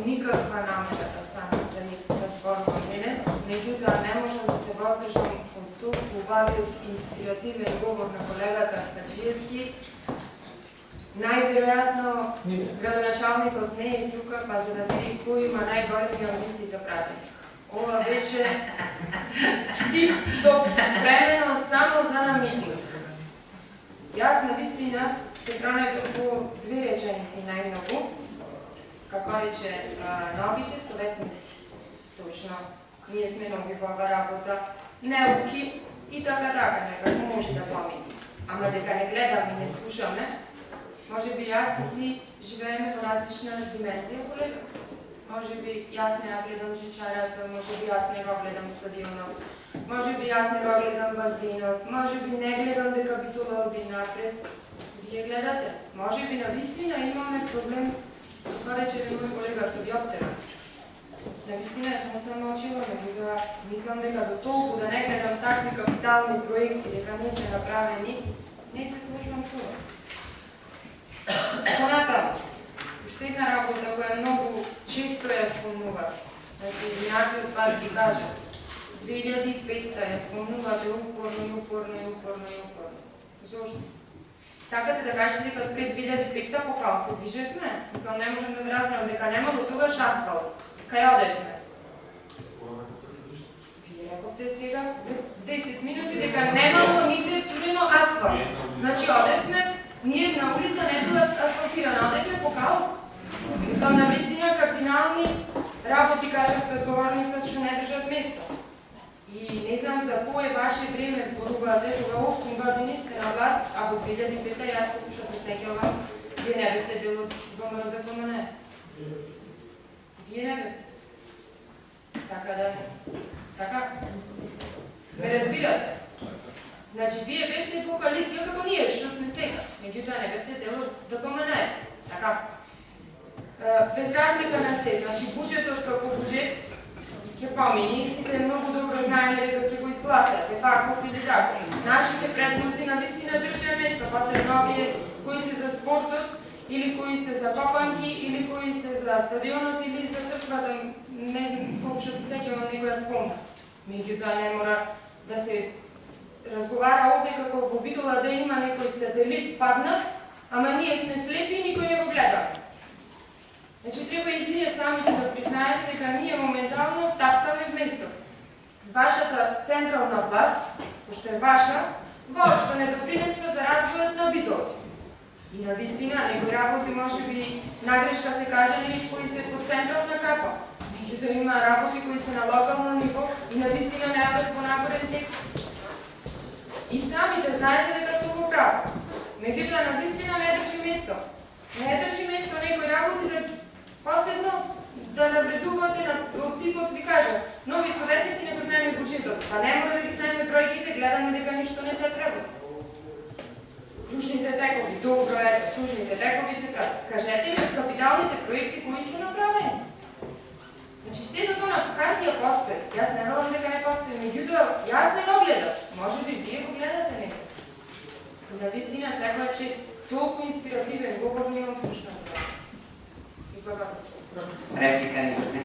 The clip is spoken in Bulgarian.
никаква намера да стане за да зборувам денес, меѓутоа не можам да се воздržам од толку убавиот инспиративен говор на колегата Хаджиевски. Најверојатно градоначалникот не е тука, па за да види кој има најголеми амбиции за пратеник. Ова беше тип-топ спремено само за на митинг. Јас навистина се пронедов по 2 реченици најмногу, како рече новите советници. Точно, ние сме нови во ова работа, неуки и така, некако може да помини. Ама дека не гледаме и не слушаме, може би јас и ти живееме во различна димензија, колега. Може би јас не ја гледам жичарата, може би јас не го гледам стадионот, може би јас не го гледам базинот, може би не гледам дека Битола оди напред. Вие гледате. Може би навистина имаме проблем, тоа рече мој колега со диоптера. Навистина сум се научила, меѓутоа мислам дека до толку да не гледам такви капитални проекти, дека не се направени, не се случвам со вас. Понатаму, уште една работа која многу често ја спомнуват. Значи, някои од вас ги кажат, 2005-та ја спомнувате упорно. Зошто? Сакате да кажете дека пред 2005-та покал се движевме? Мислам, не можем да разберам дека немало тогаш асфалт. Кај одевме? Вие рековте сега, 10 минути, дека немало нигде турено асфалт. Значи, одевме, ние на улица не била асфалтирана, одевме покал. Мислам, навистина кардинални работи, кажавте одговорница, што не држат место. И не знам за кое ваше време зборувате, кога 8 години сте на власт, а во 2005-та јас покуша се сеќавам, вие не бевте дел од ВМРО-ДКМН. Вие не бевте. Така да не. Така? Ме разбирате? Значи, вие бевте во коалиција како ние, што сме сега. Меѓутоа не бевте дел од ДКМН. Така? Без разлика на се, значи буџетот како буџет ќе помини, сите многу добро знаеме дека ќе го изгласате, ваков или закон. Нашите предности на вистина држија место, па се новие кои се за спортот, или кои се за копанки, или кои се за стадионот, или за црквата, не знам колку што се сеќавам некоја спомна. Меѓутоа не мора да се разговара овде како во Битола да има некој сателит паднат, ама ние сме слепи и никој не го гледа. Значи, треба и вие самите да признаете дека ние моментално таптаме вместо. Вашата централна власт, пошто е ваша, воопшто не допринесува за развојот на Битола. И на вистина, некои работи може би нагрешка се кажали кои се под централна капа. Меѓутоа има работи кои се на локално ниво и на вистина не јадат по напорен текст. И самите знаете дека се во право. Меѓутоа на вистина не држи место. Не држи место некои работи да посебно да навредувате на типот ви кажа. Нови советници не го знаеме буџетот, па не мора да ги знаеме бројките, гледаме дека ништо не се прави. Кружните текови, добро е, кружните текови се прават. Кажете ми од капиталните проекти кои се направени. Значи сето тоа на хартија постои. Јас не велам дека не постои, меѓутоа јас не го гледам. Може би вие го гледате некој. И на вистина секоја чест толку инспиративен говор немам